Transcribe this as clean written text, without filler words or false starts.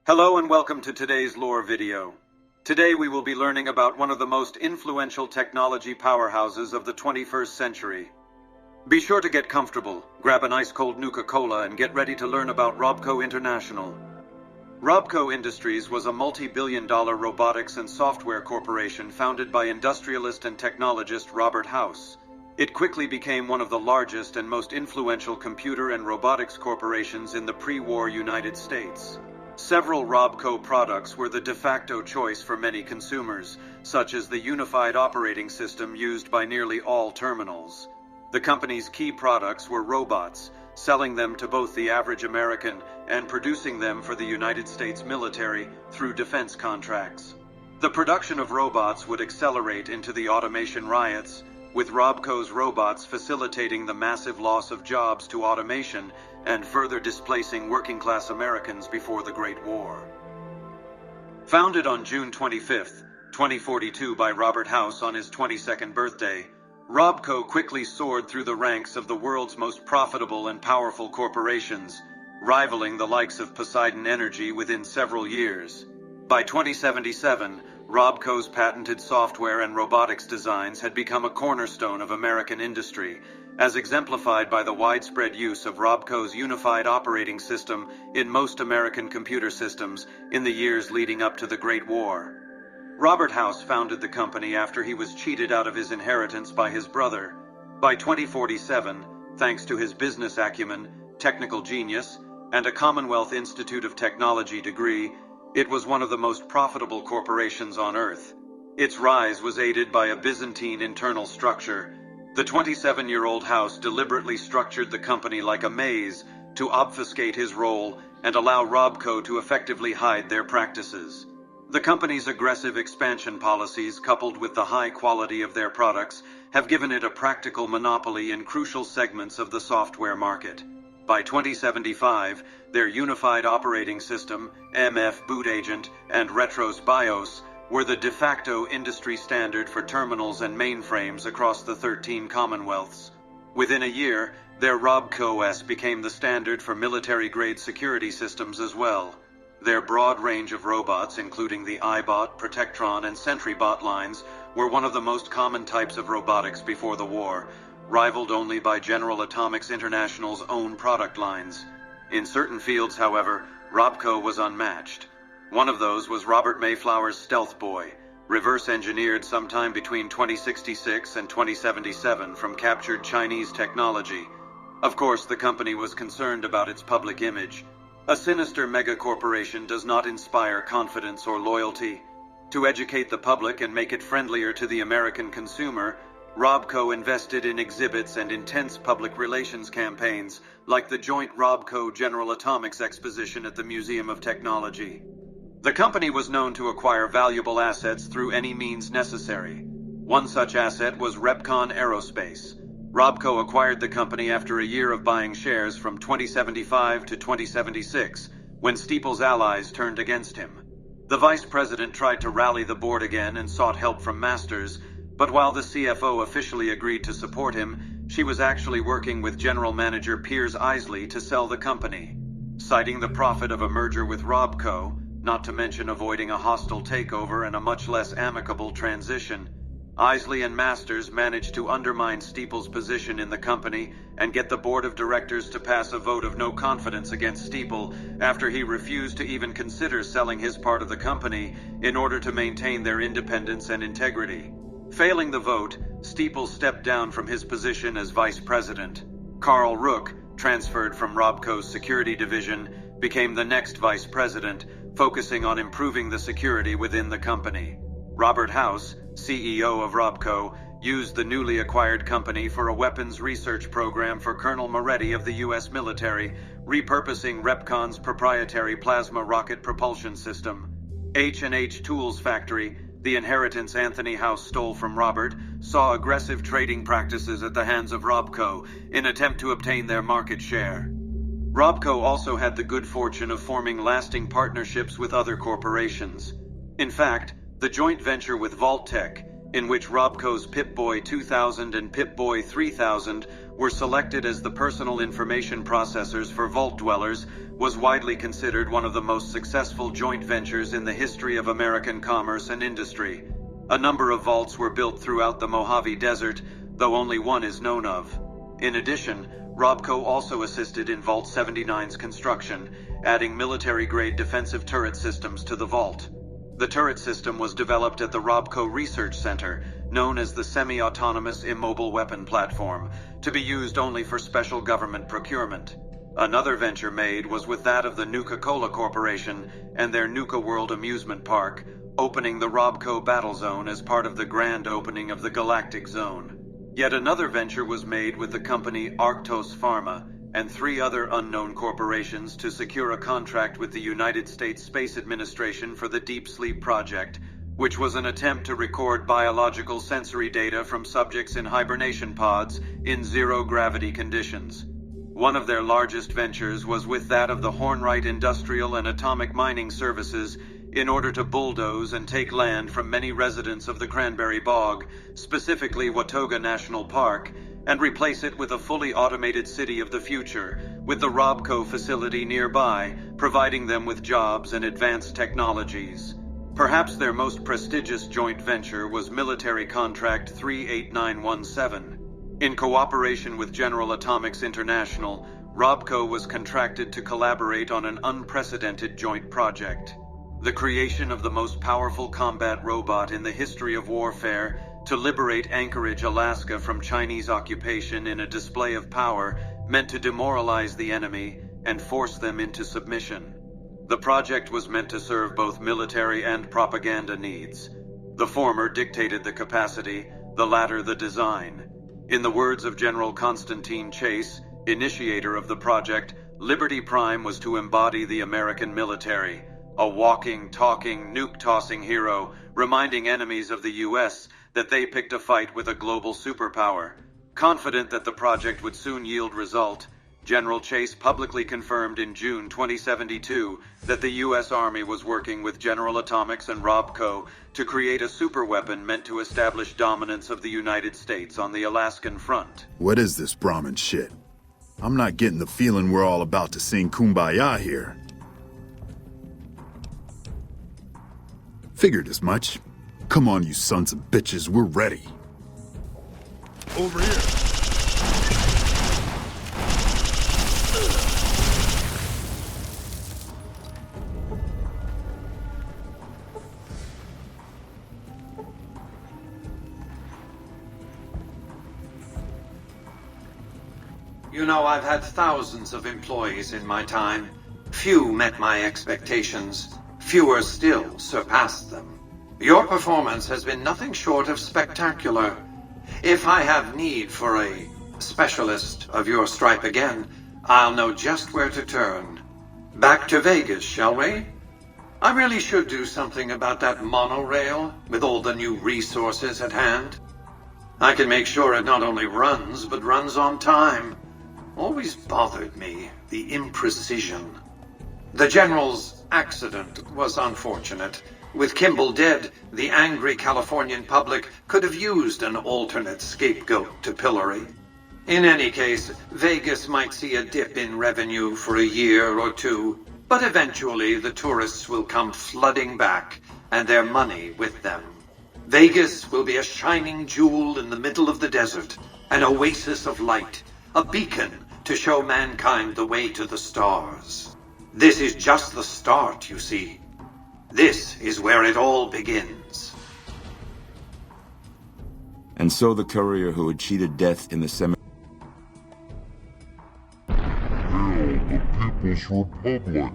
Hello and welcome to today's lore video. Today we will be learning about one of the most influential technology powerhouses of the 21st century. Be sure to get comfortable, grab an ice-cold Nuka-Cola and get ready to learn about RobCo International. RobCo Industries was a multi-billion-dollar robotics and software corporation founded by industrialist and technologist Robert House. It quickly became one of the largest and most influential computer and robotics corporations in the pre-war United States. Several RobCo products were the de facto choice for many consumers, such as the unified operating system used by nearly all terminals. The company's key products were robots, selling them to both the average American and producing them for the United States military through defense contracts. The production of robots would accelerate into the automation riots, with RobCo's robots facilitating the massive loss of jobs to automation and further displacing working-class Americans before the Great War. Founded on June 25, 2042 by Robert House on his 22nd birthday, RobCo quickly soared through the ranks of the world's most profitable and powerful corporations, rivaling the likes of Poseidon Energy within several years. By 2077, RobCo's patented software and robotics designs had become a cornerstone of American industry, as exemplified by the widespread use of RobCo's unified operating system in most American computer systems in the years leading up to the Great War. Robert House founded the company after he was cheated out of his inheritance by his brother. By 2047, thanks to his business acumen, technical genius, and a Commonwealth Institute of Technology degree, it was one of the most profitable corporations on Earth. Its rise was aided by a Byzantine internal structure. The 27-year-old House deliberately structured the company like a maze to obfuscate his role and allow RobCo to effectively hide their practices. The company's aggressive expansion policies, coupled with the high quality of their products, have given it a practical monopoly in crucial segments of the software market. By 2075, their unified operating system, MF Boot Agent, and Retros BIOS were the de facto industry standard for terminals and mainframes across the 13 Commonwealths. Within a year, their RobCo OS became the standard for military-grade security systems as well. Their broad range of robots, including the iBot, Protectron, and SentryBot lines, were one of the most common types of robotics before the war, rivaled only by General Atomics International's own product lines. In certain fields, however, RobCo was unmatched. One of those was Robert Mayflower's Stealth Boy, reverse-engineered sometime between 2066 and 2077 from captured Chinese technology. Of course, the company was concerned about its public image. A sinister megacorporation does not inspire confidence or loyalty. To educate the public and make it friendlier to the American consumer, RobCo invested in exhibits and intense public relations campaigns, like the joint RobCo General Atomics Exposition at the Museum of Technology. The company was known to acquire valuable assets through any means necessary. One such asset was Repcon Aerospace. RobCo acquired the company after a year of buying shares from 2075 to 2076, when Steeple's allies turned against him. The vice president tried to rally the board again and sought help from Masters, but while the CFO officially agreed to support him, she was actually working with general manager Piers Isley to sell the company. Citing the profit of a merger with RobCo, not to mention avoiding a hostile takeover and a much less amicable transition, Isley and Masters managed to undermine Steeple's position in the company and get the board of directors to pass a vote of no confidence against Steeple after he refused to even consider selling his part of the company in order to maintain their independence and integrity. Failing the vote, Steeple stepped down from his position as vice president. Carl Rook, transferred from RobCo's security division, became the next vice president, focusing on improving the security within the company. Robert House, CEO of RobCo, used the newly acquired company for a weapons research program for Colonel Moretti of the U.S. military, repurposing Repcon's proprietary plasma rocket propulsion system. H&H Tools Factory, the inheritance Anthony House stole from Robert, saw aggressive trading practices at the hands of RobCo in attempt to obtain their market share. RobCo also had the good fortune of forming lasting partnerships with other corporations. In fact, the joint venture with Vault-Tec, in which RobCo's Pip-Boy 2000 and Pip-Boy 3000 were selected as the personal information processors for Vault Dwellers, was widely considered one of the most successful joint ventures in the history of American commerce and industry. A number of vaults were built throughout the Mojave Desert, though only one is known of. In addition, RobCo also assisted in Vault 79's construction, adding military-grade defensive turret systems to the vault. The turret system was developed at the RobCo Research Center, known as the Semi-Autonomous Immobile Weapon Platform, to be used only for special government procurement. Another venture made was with that of the Nuka-Cola Corporation and their Nuka World amusement park, opening the RobCo Battle Zone as part of the grand opening of the Galactic Zone. Yet another venture was made with the company Arctos Pharma and 3 other unknown corporations to secure a contract with the United States Space Administration for the Deep Sleep Project, which was an attempt to record biological sensory data from subjects in hibernation pods in zero-gravity conditions. One of their largest ventures was with that of the Hornwright Industrial and Atomic Mining Services in order to bulldoze and take land from many residents of the Cranberry Bog, specifically Watauga National Park, and replace it with a fully automated city of the future, with the RobCo facility nearby, providing them with jobs and advanced technologies. Perhaps their most prestigious joint venture was Military Contract 38917. In cooperation with General Atomics International, RobCo was contracted to collaborate on an unprecedented joint project: the creation of the most powerful combat robot in the history of warfare to liberate Anchorage, Alaska from Chinese occupation in a display of power meant to demoralize the enemy and force them into submission. The project was meant to serve both military and propaganda needs. The former dictated the capacity, the latter the design. In the words of General Constantine Chase, initiator of the project, Liberty Prime was to embody the American military, a walking, talking, nuke-tossing hero, reminding enemies of the U.S. that they picked a fight with a global superpower. Confident that the project would soon yield result, General Chase publicly confirmed in June 2072 that the U.S. Army was working with General Atomics and RobCo to create a superweapon meant to establish dominance of the United States on the Alaskan front. What is this Brahmin shit? I'm not getting the feeling we're all about to sing Kumbaya here. Figured as much. Come on, you sons of bitches, we're ready. Over here. You know, I've had thousands of employees in my time. Few met my expectations. Fewer still surpassed them. Your performance has been nothing short of spectacular. If I have need for a specialist of your stripe again, I'll know just where to turn. Back to Vegas, shall we? I really should do something about that monorail with all the new resources at hand. I can make sure it not only runs, but runs on time. Always bothered me, the imprecision. The General's accident was unfortunate. With Kimball dead, the angry Californian public could have used an alternate scapegoat to pillory. In any case, Vegas might see a dip in revenue for a year or two, but eventually the tourists will come flooding back, and their money with them. Vegas will be a shining jewel in the middle of the desert, an oasis of light, a beacon to show mankind the way to the stars. This is just the start, you see. This is where it all begins. And so the courier who had cheated death in the cemetery. Hail the People's Republic!